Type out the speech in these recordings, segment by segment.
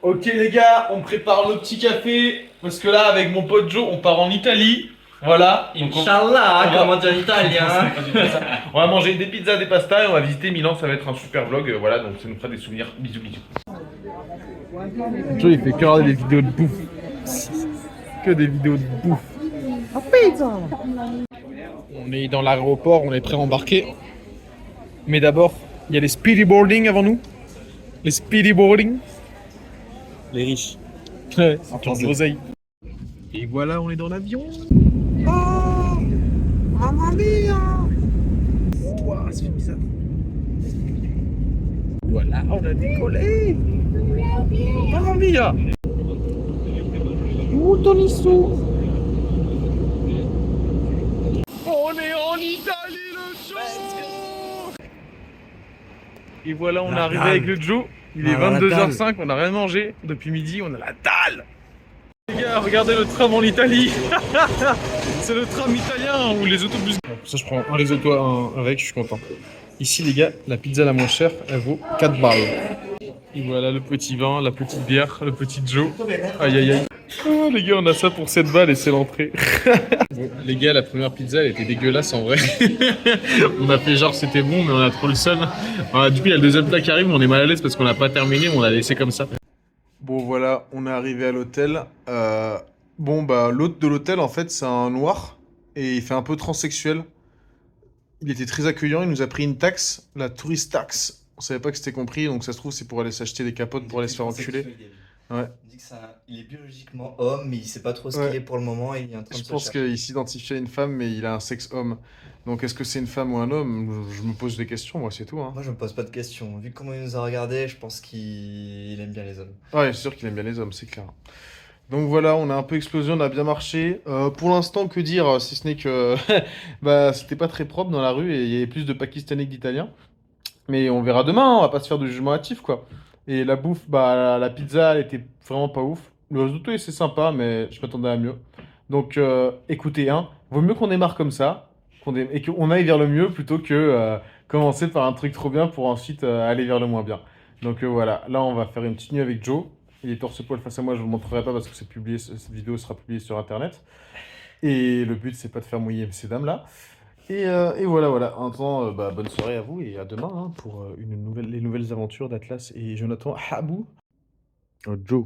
Ok les gars, on prépare le petit café parce que là avec mon pote Joe on part en Italie. Voilà. Donc Inch'Allah, on comme va- on dit en italien. on va manger des pizzas, des pastas et on va visiter Milan, ça va être un super vlog. Voilà, donc ça nous fera des souvenirs. Bisous bisous. Joe il fait que regarder des vidéos de bouffe. Que des vidéos de bouffe. On est dans l'aéroport, on est prêt à embarquer. Mais d'abord, il y a les speedy boarding avant nous. Les speedy boarding. Les riches. Ouais, qui ont de l'oseille. Et voilà, on est dans l'avion. Oh, mamma mia. Ouah, ça fait bizarre. Voilà, on a décollé. Mamma mia. Où Tonisso? On est en Italie, le show. Et voilà, on est arrivé avec le Joe. Il est 22h05, on n'a rien mangé. Depuis midi, on a la dalle. Les gars, regardez le tram en Italie. C'est le tram italien ou les autobus. Ça, je prends un risotto avec, je suis content. Ici, les gars, la pizza la moins chère, elle vaut 4 balles. Et voilà le petit vin, la petite bière, le petit Joe. Aïe aïe aïe. Oh, les gars, on a ça pour 7 balles et c'est l'entrée. Bon, les gars, la première pizza, elle était dégueulasse en vrai. On a fait genre c'était bon, mais on a trop le seum. Du coup, il y a le deuxième plat qui arrive, mais on est mal à l'aise parce qu'on n'a pas terminé, mais on l'a laissé comme ça. Bon voilà, on est arrivé à l'hôtel. L'hôte de l'hôtel en fait c'est un noir et il fait un peu transsexuel. Il était très accueillant, il nous a pris une taxe, la tourist tax. On savait pas que c'était compris, donc ça se trouve c'est pour aller s'acheter des capotes pour aller se faire enculer. Ouais. Il dit que il est biologiquement homme, mais il sait pas trop ce qu'il Ouais. est pour le moment et il est en train de Je se pense chercher. qu'il s'identifie à une femme, mais il a un sexe homme. Donc est-ce que c'est une femme ou un homme? Je me pose des questions, moi c'est tout. Hein. Moi, je me pose pas de questions. Vu comment il nous a regardé, je pense qu'il aime bien les hommes. Ouais, c'est sûr qu'il aime bien les hommes, c'est clair. Donc voilà, on a un peu explosé, on a bien marché. Pour l'instant, que dire, si ce n'est que bah, c'était pas très propre dans la rue et il y avait plus de Pakistanais que d'Italiens. Mais on verra demain, hein, on va pas se faire de jugement hâtif, quoi. Et la bouffe, bah, la pizza, elle était vraiment pas ouf. Le risotto, c'est sympa, mais je m'attendais à mieux. Donc écoutez, hein, vaut mieux qu'on démarre comme ça et qu'on aille vers le mieux plutôt que commencer par un truc trop bien pour ensuite aller vers le moins bien. Donc voilà, là on va faire une petite nuit avec Joe. Il est torse-poil face à moi, je vous le montrerai pas parce que cette vidéo sera publiée sur internet. Et le but c'est pas de faire mouiller ces dames-là. Et voilà, voilà. En attendant, bonne soirée à vous et à demain hein, pour les nouvelles aventures d'Atlas et Jonathan Habou. Oh, Joe.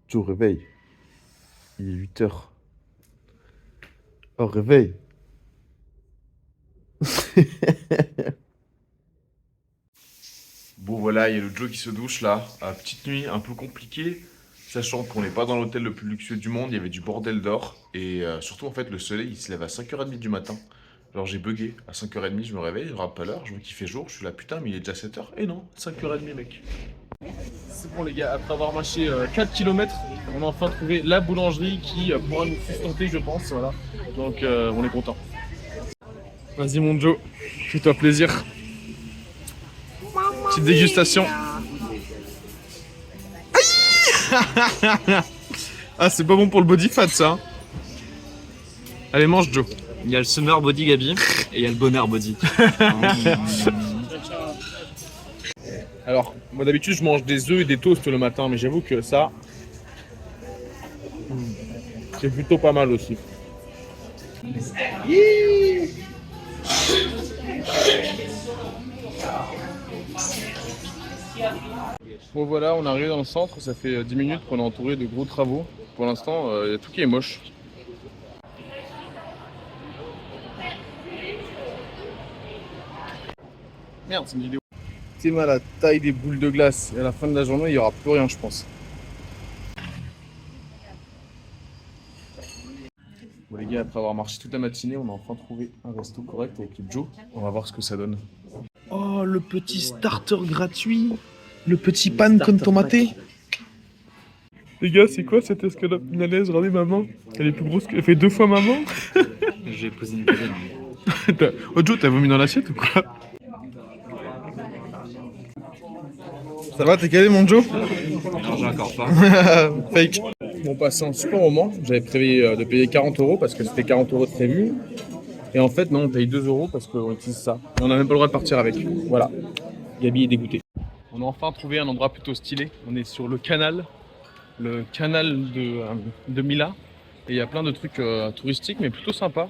Joe, réveille. Il est 8h. Oh, réveille. Bon voilà, il y a le Joe qui se douche là. Petite nuit un peu compliquée, sachant qu'on n'est pas dans l'hôtel le plus luxueux du monde, il y avait du bordel d'or. Et surtout en fait le soleil il se lève à 5h30 du matin. Genre j'ai bugué, à 5h30 je me réveille, je regarde pas l'heure, je vois qu'il fait jour, je suis là putain mais il est déjà 7h. Et non, 5h30 mec. C'est bon les gars, après avoir marché 4 km, on a enfin trouvé la boulangerie qui pourra nous sustenter je pense. Voilà. Donc on est content. Vas-y mon Joe, fais-toi plaisir. Petite dégustation. Ah, c'est pas bon pour le body fat, ça. Hein. Allez, mange, Joe. Il y a le summer body Gabi et il y a le bonheur body. Alors, moi d'habitude, je mange des œufs et des toasts le matin, mais j'avoue que ça, c'est plutôt pas mal aussi. Bon voilà, on est arrivé dans le centre, ça fait 10 minutes qu'on est entouré de gros travaux. Pour l'instant, il y a tout qui est moche. Merde, c'est une vidéo. C'est mal la taille des boules de glace. Et à la fin de la journée, il n'y aura plus rien, je pense. Bon les gars, après avoir marché toute la matinée, on a enfin trouvé un resto correct avec Joe. On va voir ce que ça donne. Oh, le petit starter gratuit. Le petit pan con tomaté. Les gars, c'est quoi cette escalope milanaise? Regardez maman. Elle est plus grosse qu'elle fait 2 fois maman. J'ai posé une cabane. Oh Joe, t'as vomi dans l'assiette ou quoi? Ça va, t'es calé mon Joe? Non, j'ai encore pas. Fake. On passait un super moment. J'avais prévu de payer 40 € parce que c'était 40 € de prévu. Et en fait, non, on paye 2 € parce qu'on utilise ça. Et on n'a même pas le droit de partir avec. Voilà. Gabi est dégoûté. On est enfin trouvé un endroit plutôt stylé. On est sur le canal de Mila. Et il y a plein de trucs touristiques, mais plutôt sympas.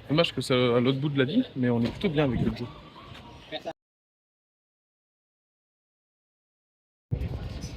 Dommage que c'est à l'autre bout de la ville, mais on est plutôt bien avec le Joe.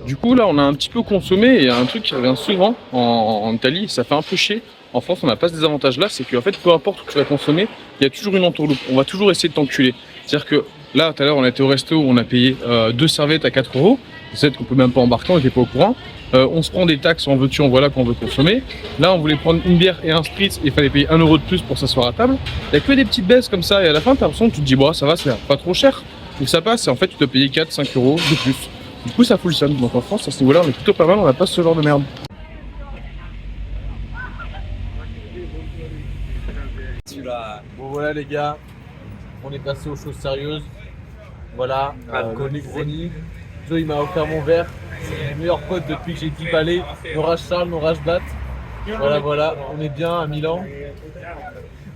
Du coup, là, on a un petit peu consommé et il y a un truc qui revient souvent en Italie, ça fait un peu chier. En France, on n'a pas ce désavantage-là, c'est qu'en fait, peu importe où tu vas consommer, il y a toujours une entourloupe. On va toujours essayer de t'enculer. C'est-à-dire que là, tout à l'heure, on a été au resto où on a payé 2 serviettes à 4 euros. C'est qu'on peut même pas embarquer, on n'était pas au courant. On se prend des taxes en veux-tu, en voilà qu'on veut consommer. Là, on voulait prendre une bière et un spritz et il fallait payer 1 euro de plus pour s'asseoir à table. Il n'y a que des petites baisses comme ça et à la fin, tu as l'impression que tu te dis, bon, ça va, c'est pas trop cher. Donc ça passe et en fait, tu dois payer 4-5 euros de plus. Du coup, ça fout le seum. Donc en France, à ce niveau-là, on est plutôt pas mal, on n'a pas ce genre de merde. Bon, voilà les gars, on est passé aux choses sérieuses. Voilà, Negroni. Joe, il m'a offert mon verre. C'est mes meilleurs potes depuis que j'ai 10 balais. Norage Charles, Norage Bat. Voilà, on est bien à Milan.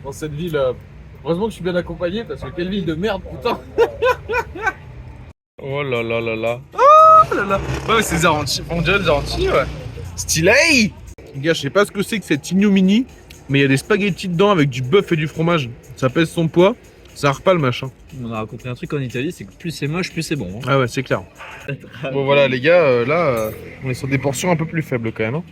Dans cette ville. Heureusement que je suis bien accompagné parce que quelle ville de merde, putain. Oh là là là là. Oh là là. Ouais, c'est Zaranti. On dirait Zaranti, ouais. Stylé. Les gars, je sais pas ce que c'est que cette ignominie, mais il y a des spaghettis dedans avec du bœuf et du fromage. Ça pèse son poids. Ça repart le machin. On a compris un truc en Italie, c'est que plus c'est moche, plus c'est bon. Hein. Ah ouais, c'est clair. Bon voilà les gars, là, on est sur des portions un peu plus faibles quand même. Hein.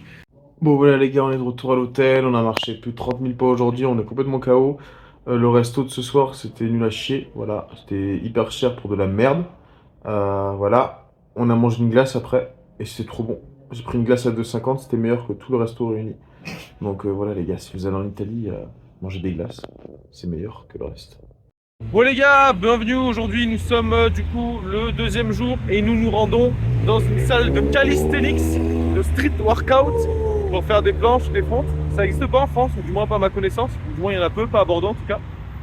Bon voilà les gars, on est de retour à l'hôtel. On a marché plus de 30 000 pas aujourd'hui. On est complètement KO. Le resto de ce soir, c'était nul à chier. Voilà, c'était hyper cher pour de la merde. Voilà, on a mangé une glace après et c'était trop bon. J'ai pris une glace à 2,50, c'était meilleur que tout le resto réuni. Donc voilà les gars, si vous allez en Italie, mangez des glaces, c'est meilleur que le reste. Bon les gars, bienvenue. Aujourd'hui nous sommes du coup le 2e jour et nous nous rendons dans une salle de calisthenics, de street workout pour faire des planches, des fentes. Ça n'existe pas en France, du moins pas à ma connaissance, du moins il y en a peu, pas à Bordeaux en tout cas.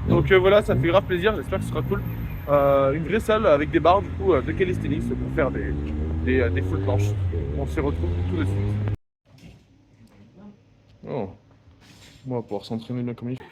Donc voilà, ça fait grave plaisir, j'espère que ce sera cool. Une vraie salle avec des barres du coup de calisthenics pour faire des full planches. On se retrouve tout de suite. Oh, on va pouvoir s'entraîner bien comme il faut.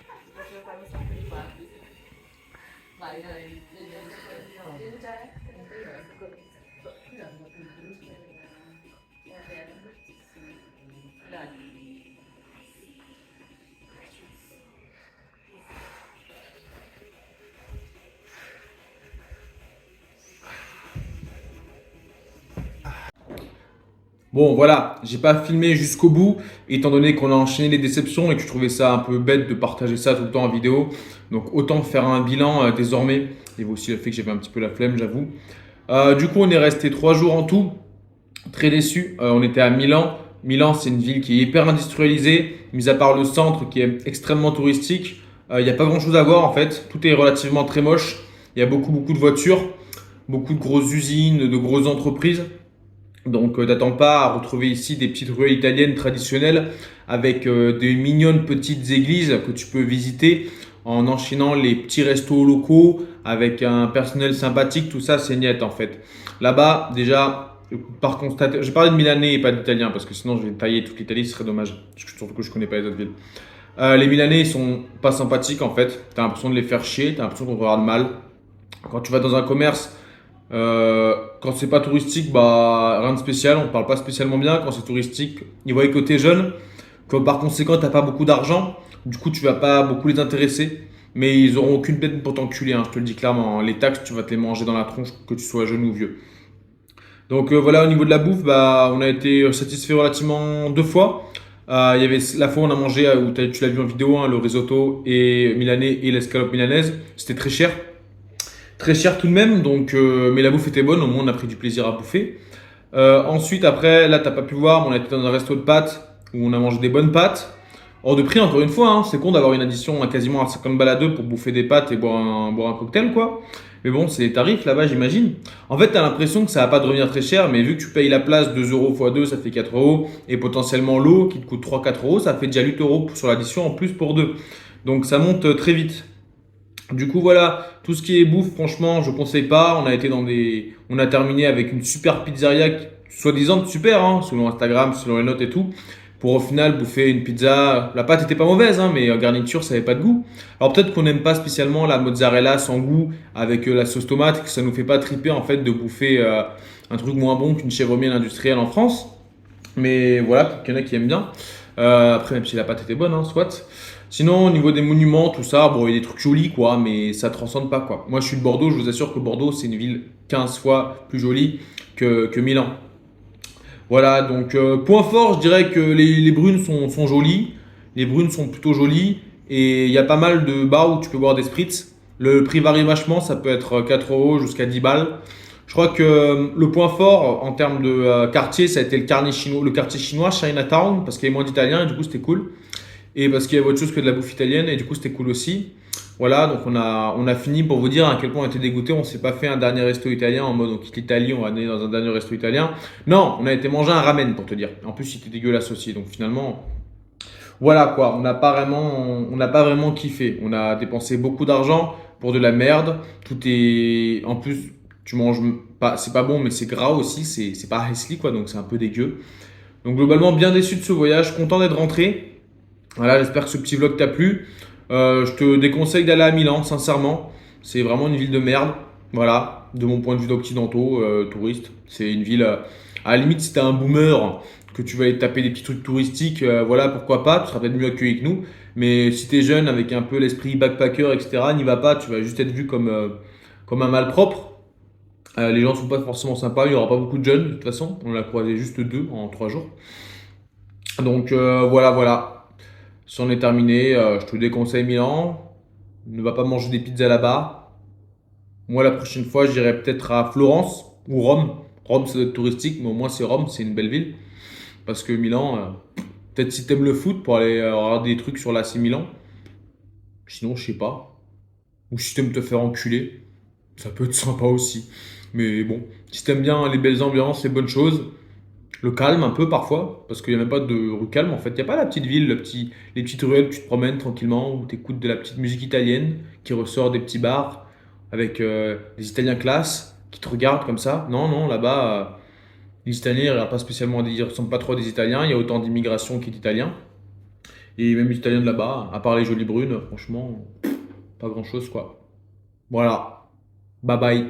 Bon voilà, j'ai pas filmé jusqu'au bout, étant donné qu'on a enchaîné les déceptions et que je trouvais ça un peu bête de partager ça tout le temps en vidéo. Donc autant faire un bilan désormais. Il y avait aussi le fait que j'avais un petit peu la flemme, j'avoue. Du coup, on est resté 3 jours en tout. Très déçu. On était à Milan. Milan, c'est une ville qui est hyper industrialisée, mis à part le centre qui est extrêmement touristique. Il n'y a pas grand chose à voir en fait. Tout est relativement très moche. Il y a beaucoup de voitures, beaucoup de grosses usines, de grosses entreprises. Donc n'attends pas à retrouver ici des petites ruelles italiennes traditionnelles avec des mignonnes petites églises que tu peux visiter en enchaînant les petits restos locaux avec un personnel sympathique. Tout ça, c'est niet en fait. Là-bas, déjà, par constater, je parlais de Milanais et pas d'Italiens parce que sinon je vais tailler toute l'Italie, ce serait dommage. Surtout que je connais pas les autres villes. Les Milanais, ils sont pas sympathiques en fait. Tu as l'impression de les faire chier, tu as l'impression qu'on te regarde mal. Quand tu vas dans un commerce, quand c'est pas touristique, bah rien de spécial, on parle pas spécialement bien. Quand c'est touristique, ils voient que t'es jeune, que par conséquent t'as pas beaucoup d'argent, du coup tu vas pas beaucoup les intéresser, mais ils auront aucune peine pour t'enculer, hein, je te le dis clairement. Les taxes, tu vas te les manger dans la tronche, que tu sois jeune ou vieux. Donc voilà, au niveau de la bouffe, bah on a été satisfait relativement 2 fois. Il y avait la fois où on a mangé, où tu l'as vu en vidéo, hein, le risotto et milanais et l'escalope milanaise, c'était très cher. Très cher tout de même, donc, mais la bouffe était bonne, au moins on a pris du plaisir à bouffer. Ensuite, après, là t'as pas pu voir, mais on a été dans un resto de pâtes où on a mangé des bonnes pâtes. Hors de prix, encore une fois, hein, c'est con d'avoir une addition à quasiment à 50 balles à 2 pour bouffer des pâtes et boire un cocktail, quoi. Mais bon, c'est les tarifs là-bas, j'imagine. En fait, t'as l'impression que ça va pas te revenir très cher, mais vu que tu payes la place 2 euros x 2, ça fait 4 euros, et potentiellement l'eau qui te coûte 3-4 euros, ça fait déjà 8 euros sur l'addition en plus pour 2. Donc ça monte très vite. Du coup voilà, tout ce qui est bouffe, franchement, je conseille pas. On a terminé avec une super pizzeria, soi-disant super, hein, selon Instagram, selon les notes et tout. pour au final bouffer une pizza. La pâte était pas mauvaise, hein, mais en garniture, ça avait pas de goût. Alors peut-être qu'on n'aime pas spécialement la mozzarella sans goût avec la sauce tomate, que ça nous fait pas triper en fait de bouffer un truc moins bon qu'une chèvre miel industrielle en France. Mais voilà, peut-être qu'il y en a qui aiment bien. Après, même si la pâte était bonne, hein, soit. Sinon, au niveau des monuments, tout ça, bon, il y a des trucs jolis, quoi, mais ça transcende pas, quoi. Moi, je suis de Bordeaux, je vous assure que Bordeaux, c'est une ville 15 fois plus jolie que Milan. Voilà, donc point fort, je dirais que les brunes sont jolies. Les brunes sont plutôt jolies. Et il y a pas mal de bars où tu peux boire des spritz. Le prix varie vachement, ça peut être 4 euros jusqu'à 10 balles. Je crois que le point fort en termes de quartier, ça a été le quartier chinois, Chinatown, parce qu'il y avait moins d'Italiens et du coup c'était cool. Et parce qu'il y avait autre chose que de la bouffe italienne et du coup c'était cool aussi. Voilà, donc on a fini pour vous dire à quel point on était dégoûté. On s'est pas fait un dernier resto italien en mode on quitte l'Italie, on va aller dans un dernier resto italien. Non, on a été manger un ramen pour te dire. En plus, il était dégueulasse aussi. Donc finalement, voilà quoi, on n'a pas vraiment kiffé. On a dépensé beaucoup d'argent pour de la merde. Tout est. En plus, tu manges pas. C'est pas bon, mais c'est gras aussi. C'est pas healthy quoi, donc c'est un peu dégueu. Donc globalement, bien déçu de ce voyage. Content d'être rentré. Voilà, j'espère que ce petit vlog t'a plu. Je te déconseille d'aller à Milan, sincèrement. C'est vraiment une ville de merde. Voilà, de mon point de vue d'occidentaux, touriste. C'est une ville, à la limite, si t'es un boomer, que tu vas aller te taper des petits trucs touristiques, voilà, pourquoi pas, tu seras peut-être mieux accueilli que nous. Mais si t'es jeune, avec un peu l'esprit backpacker, etc., n'y va pas, tu vas juste être vu comme un malpropre. Les gens sont pas forcément sympas, il n'y aura pas beaucoup de jeunes, de toute façon. On en a croisé juste 2 en 3 jours. Donc voilà, voilà. Si on est terminé, je te déconseille Milan. Ne va pas manger des pizzas là-bas. Moi, la prochaine fois, j'irai peut-être à Florence ou Rome. Rome, ça doit être touristique, mais au moins, c'est Rome, c'est une belle ville. Parce que Milan, peut-être si t'aimes le foot pour aller regarder des trucs sur l'AC Milan. Sinon, je sais pas. Ou si t'aimes te faire enculer, ça peut être sympa aussi. Mais bon, si t'aimes bien les belles ambiances, les bonnes choses, le calme un peu parfois, parce qu'il n'y a même pas de rue calme en fait. Il n'y a pas la petite ville, les petites ruelles où tu te promènes tranquillement, où tu écoutes de la petite musique italienne qui ressort des petits bars avec des Italiens classe qui te regardent comme ça. Non, non, là-bas, les Italiens, ils regardent pas spécialement, ils ressemblent pas trop à des Italiens. Il y a autant d'immigration qu'il d'Italiens. Et même les Italiens de là-bas, à part les jolies brunes, franchement, pas grand-chose quoi. Voilà. Bye bye.